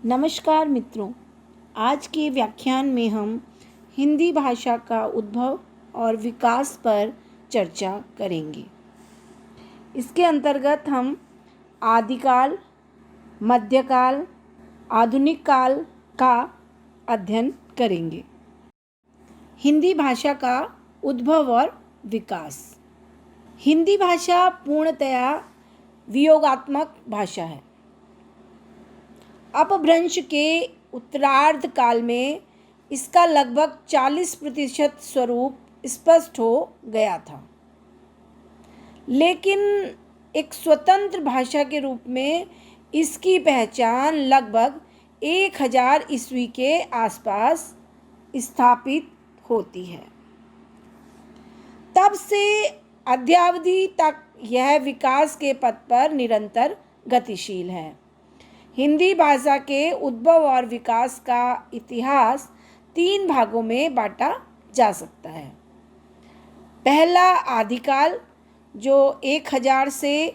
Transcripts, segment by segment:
नमस्कार मित्रों, आज के व्याख्यान में हम हिंदी भाषा का उद्भव और विकास पर चर्चा करेंगे। इसके अंतर्गत हम आदिकाल, मध्यकाल, आधुनिक काल का अध्ययन करेंगे। हिंदी भाषा का उद्भव और विकास। हिंदी भाषा पूर्णतया वियोगात्मक भाषा है। अपभ्रंश के उत्तरार्ध काल में इसका लगभग 40% स्वरूप स्पष्ट हो गया था, लेकिन एक स्वतंत्र भाषा के रूप में इसकी पहचान लगभग 1000 ईस्वी के आसपास स्थापित होती है। तब से अद्यावधि तक यह विकास के पथ पर निरंतर गतिशील है। हिंदी भाषा के उद्भव और विकास का इतिहास 3 भागों में बांटा जा सकता है। पहला आदिकाल, जो 1000 से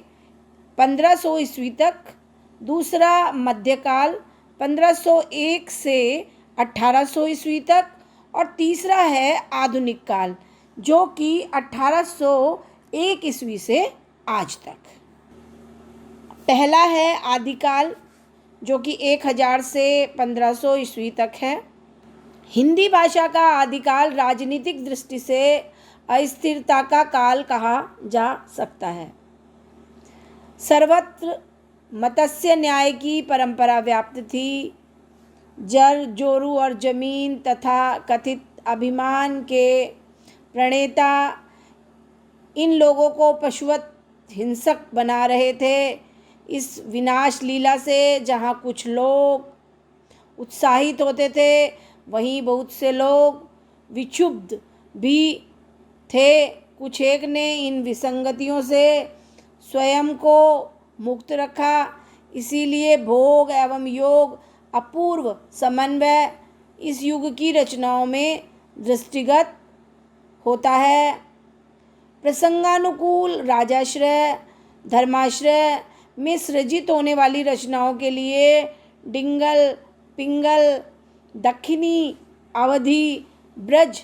1500 ईस्वी तक। दूसरा मध्यकाल, 1501 से 1800 ईस्वी तक। और तीसरा है आधुनिक काल, जो कि 1801 ईस्वी से आज तक। पहला है आदिकाल, जो कि 1000 से 1500 ईस्वी तक है। हिंदी भाषा का आदिकाल राजनीतिक दृष्टि से अस्थिरता का काल कहा जा सकता है। सर्वत्र मत्स्य न्याय की परंपरा व्याप्त थी। जर, जोरू और जमीन तथा कथित अभिमान के प्रणेता इन लोगों को पशुवत हिंसक बना रहे थे। इस विनाश लीला से जहाँ कुछ लोग उत्साहित होते थे, वहीं बहुत से लोग विक्षुब्ध भी थे। कुछ एक ने इन विसंगतियों से स्वयं को मुक्त रखा। इसीलिए भोग एवं योग अपूर्व समन्वय इस युग की रचनाओं में दृष्टिगत होता है। प्रसंगानुकूल राजाश्रय, धर्माश्रय में सृजित होने वाली रचनाओं के लिए डिंगल, पिंगल, दक्षिणी, अवधी, ब्रज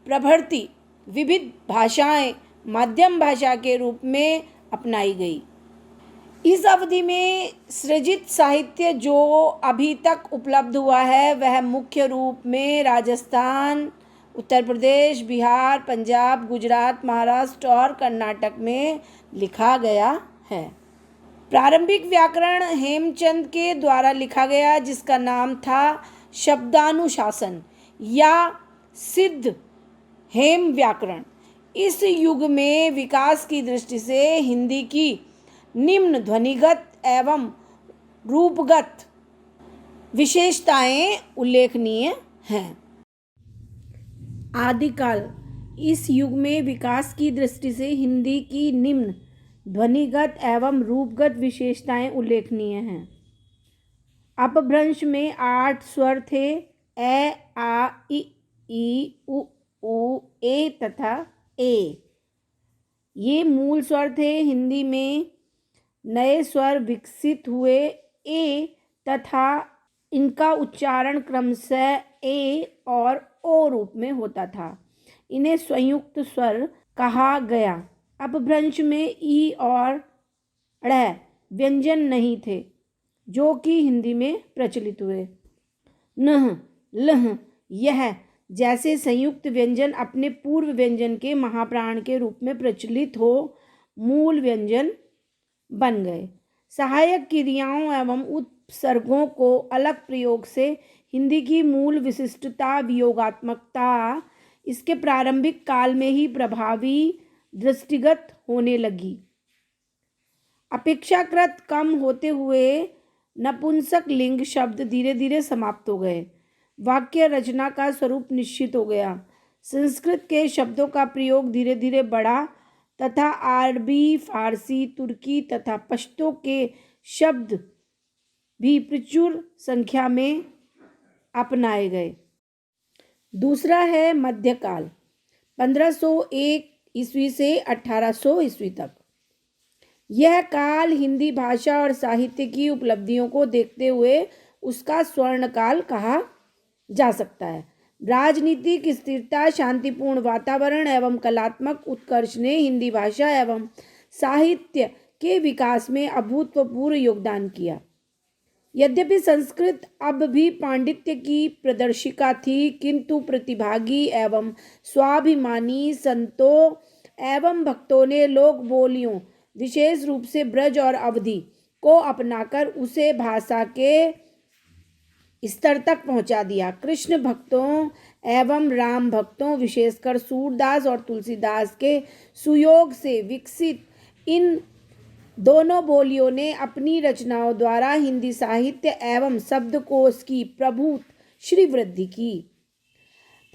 प्रभृति विविध भाषाएं माध्यम भाषा के रूप में अपनाई गई। इस अवधि में सृजित साहित्य जो अभी तक उपलब्ध हुआ है, वह मुख्य रूप में राजस्थान, उत्तर प्रदेश, बिहार, पंजाब, गुजरात, महाराष्ट्र और कर्नाटक में लिखा गया है। प्रारंभिक व्याकरण हेमचंद के द्वारा लिखा गया, जिसका नाम था शब्दानुशासन या सिद्ध हेम व्याकरण। इस युग में विकास की दृष्टि से हिंदी की निम्न ध्वनिगत एवं रूपगत विशेषताएं उल्लेखनीय हैं। आदिकाल, इस युग में विकास की दृष्टि से हिंदी की निम्न ध्वनिगत एवं रूपगत विशेषताएं उल्लेखनीय हैं। अपभ्रंश में 8 स्वर थे: ए, आ, ई, उ, ए तथा ए। ये मूल स्वर थे। हिंदी में नए स्वर विकसित हुए ए तथा इनका उच्चारण क्रमशः ए और ओ रूप में होता था। इन्हें संयुक्त स्वर कहा गया। अपभ्रंश में ई और ड़ व्यंजन नहीं थे, जो कि हिंदी में प्रचलित हुए। नह, लह, यह जैसे संयुक्त व्यंजन अपने पूर्व व्यंजन के महाप्राण के रूप में प्रचलित हो मूल व्यंजन बन गए। सहायक क्रियाओं एवं उपसर्गों को अलग प्रयोग से हिंदी की मूल विशिष्टता, वियोगात्मकता इसके प्रारंभिक काल में ही प्रभावी दृष्टिगत होने लगी। अपेक्षाकृत कम होते हुए नपुंसक लिंग शब्द धीरे धीरे समाप्त हो गए। वाक्य रचना का स्वरूप निश्चित हो गया। संस्कृत के शब्दों का प्रयोग धीरे धीरे बढ़ा तथा अरबी, फारसी, तुर्की तथा पश्तो के शब्द भी प्रचुर संख्या में अपनाए गए। दूसरा है मध्यकाल, 1501 ईस्वी से 1800 ईस्वी तक। यह काल हिंदी भाषा और साहित्य की उपलब्धियों को देखते हुए उसका स्वर्णकाल कहा जा सकता है। राजनीतिक स्थिरता, शांतिपूर्ण वातावरण एवं कलात्मक उत्कर्ष ने हिंदी भाषा एवं साहित्य के विकास में अभूतपूर्व योगदान किया। यद्यपि संस्कृत अब भी पांडित्य की प्रदर्शिका थी, किंतु प्रतिभागी एवं स्वाभिमानी संतों एवं भक्तों ने लोक बोलियों, विशेष रूप से ब्रज और अवधी को अपनाकर उसे भाषा के स्तर तक पहुंचा दिया। कृष्ण भक्तों एवं राम भक्तों, विशेषकर सूरदास और तुलसीदास के सुयोग से विकसित इन दोनों बोलियों ने अपनी रचनाओं द्वारा हिंदी साहित्य एवं शब्दकोश की प्रभुत श्री वृद्धि की।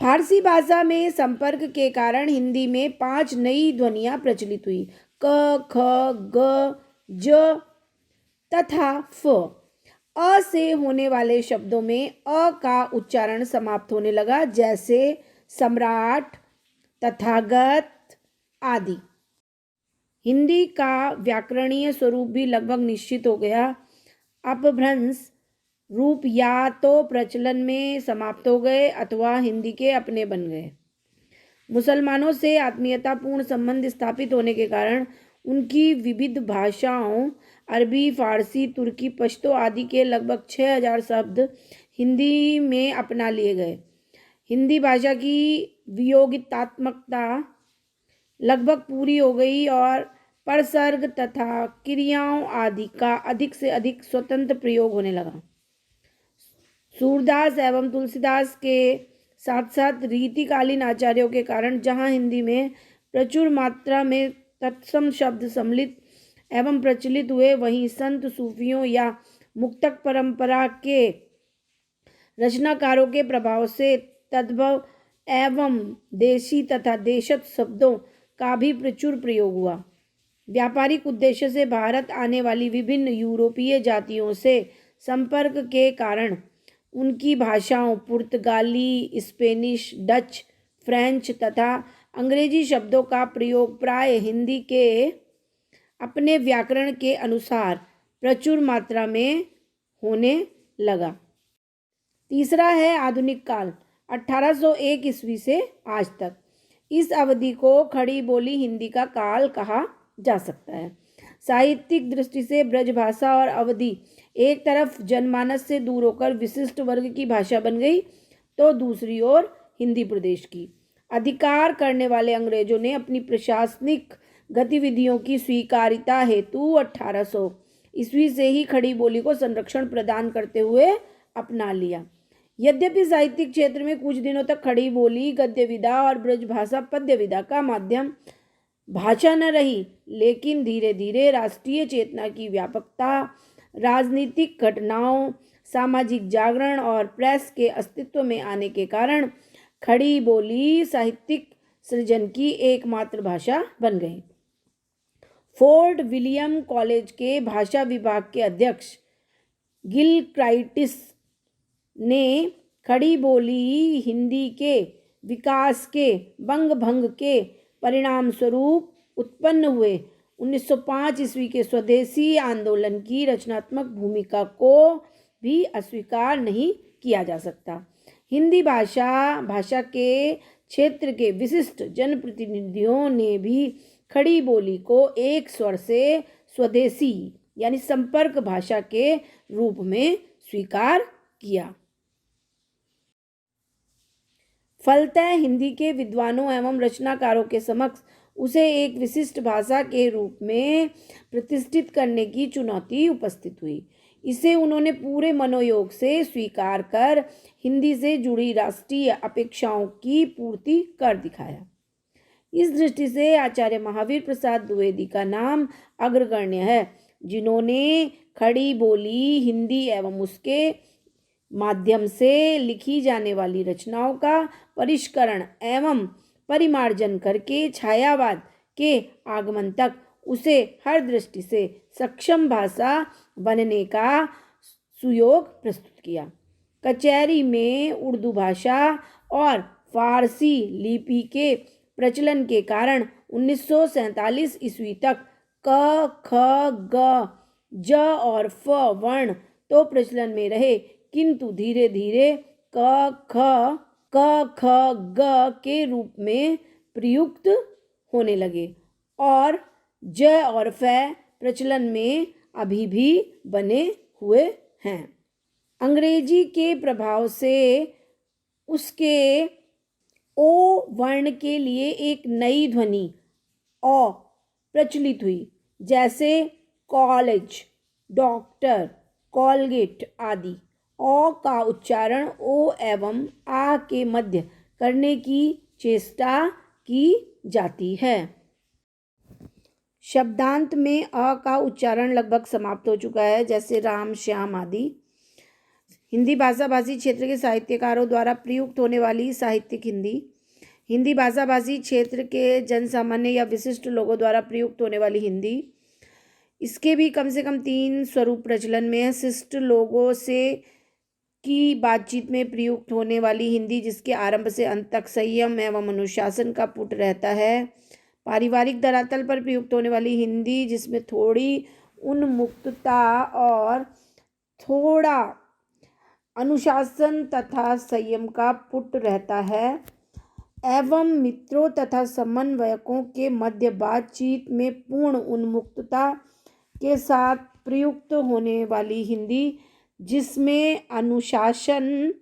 फारसी भाषा में संपर्क के कारण हिंदी में 5 नई ध्वनियाँ प्रचलित हुई, क, ख, ग, ज तथा फ। अ से होने वाले शब्दों में अ का उच्चारण समाप्त होने लगा, जैसे सम्राट, तथागत आदि। हिंदी का व्याकरणीय स्वरूप भी लगभग निश्चित हो गया। अपभ्रंश रूप या तो प्रचलन में समाप्त हो गए अथवा हिंदी के अपने बन गए। मुसलमानों से आत्मीयतापूर्ण संबंध स्थापित होने के कारण उनकी विविध भाषाओं अरबी, फारसी, तुर्की, पश्तो आदि के लगभग 6000 शब्द हिंदी में अपना लिए गए। हिंदी भाषा की वियोगितात्मकता लगभग पूरी हो गई और परसर्ग तथा क्रियाओं आदि का अधिक से अधिक स्वतंत्र प्रयोग होने लगा। सूरदास एवं तुलसीदास के साथ साथ रीतिकालीन आचार्यों के कारण जहाँ हिंदी में प्रचुर मात्रा में तत्सम शब्द सम्मिलित एवं प्रचलित हुए, वहीं संत सूफियों या मुक्तक परंपरा के रचनाकारों के प्रभाव से तद्भव एवं देशी तथा देशज शब्दों का भी प्रचुर प्रयोग हुआ। व्यापारिक उद्देश्य से भारत आने वाली विभिन्न यूरोपीय जातियों से संपर्क के कारण उनकी भाषाओं पुर्तगाली, स्पेनिश, डच, फ्रेंच तथा अंग्रेजी शब्दों का प्रयोग प्राय हिंदी के अपने व्याकरण के अनुसार प्रचुर मात्रा में होने लगा। तीसरा है आधुनिक काल, 1801 ईस्वी से आज तक। इस अवधि को खड़ी बोली हिंदी का काल कहा जा सकता है। साहित्यिक दृष्टि से ब्रजभाषा और अवधी एक तरफ जनमानस से दूर होकर विशिष्ट वर्ग की भाषा बन गई, तो दूसरी ओर हिंदी प्रदेश की अधिकार करने वाले अंग्रेजों ने अपनी प्रशासनिक गतिविधियों की स्वीकार्यता हेतु 1800 ईस्वी से ही खड़ी बोली को संरक्षण प्रदान करते हुए अपना लिया। यद्यपि साहित्यिक क्षेत्र में कुछ दिनों तक खड़ी बोली गद्य विधा और ब्रजभाषा पद्य विधा का माध्यम भाषा न रही, लेकिन धीरे धीरे राष्ट्रीय चेतना की व्यापकता, राजनीतिक घटनाओं, सामाजिक जागरण और प्रेस के अस्तित्व में आने के कारण खड़ी बोली साहित्यिक सृजन की एकमात्र भाषा बन गई। फोर्ट विलियम कॉलेज के भाषा विभाग के अध्यक्ष गिलक्राइटिस ने खड़ी बोली हिंदी के विकास के बंग भंग के परिणाम स्वरूप उत्पन्न हुए 1905 ईस्वी के स्वदेशी आंदोलन की रचनात्मक भूमिका को भी अस्वीकार नहीं किया जा सकता। हिंदी भाषा के क्षेत्र के विशिष्ट जनप्रतिनिधियों ने भी खड़ी बोली को एक स्वर से स्वदेशी यानी संपर्क भाषा के रूप में स्वीकार किया। फलतः हिंदी के विद्वानों एवं रचनाकारों के समक्ष उसे एक विशिष्ट भाषा के रूप में प्रतिष्ठित करने की चुनौती उपस्थित हुई। इसे उन्होंने पूरे मनोयोग से स्वीकार कर हिंदी से जुड़ी राष्ट्रीय अपेक्षाओं की पूर्ति कर दिखाया। इस दृष्टि से आचार्य महावीर प्रसाद द्विवेदी का नाम अग्रगण्य है, जिन्होंने खड़ी बोली हिंदी एवं उसके माध्यम से लिखी जाने वाली रचनाओं का परिष्करण एवं परिमार्जन करके छायावाद के आगमन तक उसे हर दृष्टि से सक्षम भाषा बनने का सुयोग प्रस्तुत किया। कचहरी में उर्दू भाषा और फारसी लिपि के प्रचलन के कारण 1947 ईस्वी तक क, ख, ग, ज और फ वर्ण तो प्रचलन में रहे, किंतु धीरे धीरे क ख ग के रूप में प्रयुक्त होने लगे और ज और फ प्रचलन में अभी भी बने हुए हैं। अंग्रेजी के प्रभाव से उसके ओ वर्ण के लिए एक नई ध्वनि औ प्रचलित हुई, जैसे कॉलेज, डॉक्टर, कॉलगेट आदि। औ का उच्चारण ओ एवं आ के मध्य करने की चेष्टा की जाती है। शब्दांत में अ का उच्चारण लगभग समाप्त हो चुका है, जैसे राम, श्याम आदि। हिंदी भाषा भाषी क्षेत्र के साहित्यकारों द्वारा प्रयुक्त होने वाली साहित्यिक हिंदी। हिंदी भाषा भाषी क्षेत्र के जनसामान्य या विशिष्ट लोगों द्वारा प्रयुक्त होने वाली हिंदी। इसके भी कम से कम 3 स्वरूप प्रचलन में है। शिष्ट लोगों से की बातचीत में प्रयुक्त होने वाली हिंदी, जिसके आरंभ से अंत तक संयम एवं अनुशासन का पुट रहता है। पारिवारिक धरातल पर प्रयुक्त होने वाली हिंदी, जिसमें थोड़ी उन्मुक्तता और थोड़ा अनुशासन तथा संयम का पुट रहता है, एवं मित्रों तथा समन्वयकों के मध्य बातचीत में पूर्ण उन्मुक्तता के साथ प्रयुक्त होने वाली हिंदी, जिसमें अनुशासन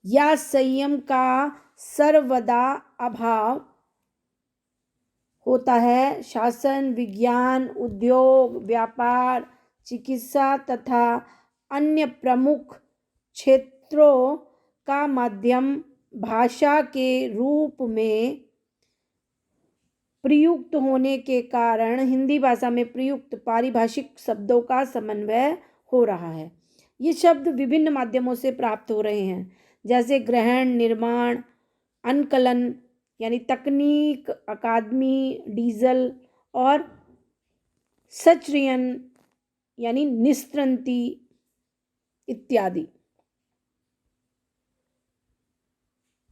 या संयम का सर्वदा अभाव होता है। शासन, विज्ञान, उद्योग, व्यापार, चिकित्सा तथा अन्य प्रमुख क्षेत्रों का माध्यम भाषा के रूप में प्रयुक्त होने के कारण हिंदी भाषा में प्रयुक्त पारिभाषिक शब्दों का समन्वय हो रहा है। ये शब्द विभिन्न माध्यमों से प्राप्त हो रहे हैं, जैसे ग्रहण, निर्माण, अनकलन यानी तकनीक, अकादमी, डीजल और सचयन यानी निस्तृंति इत्यादि।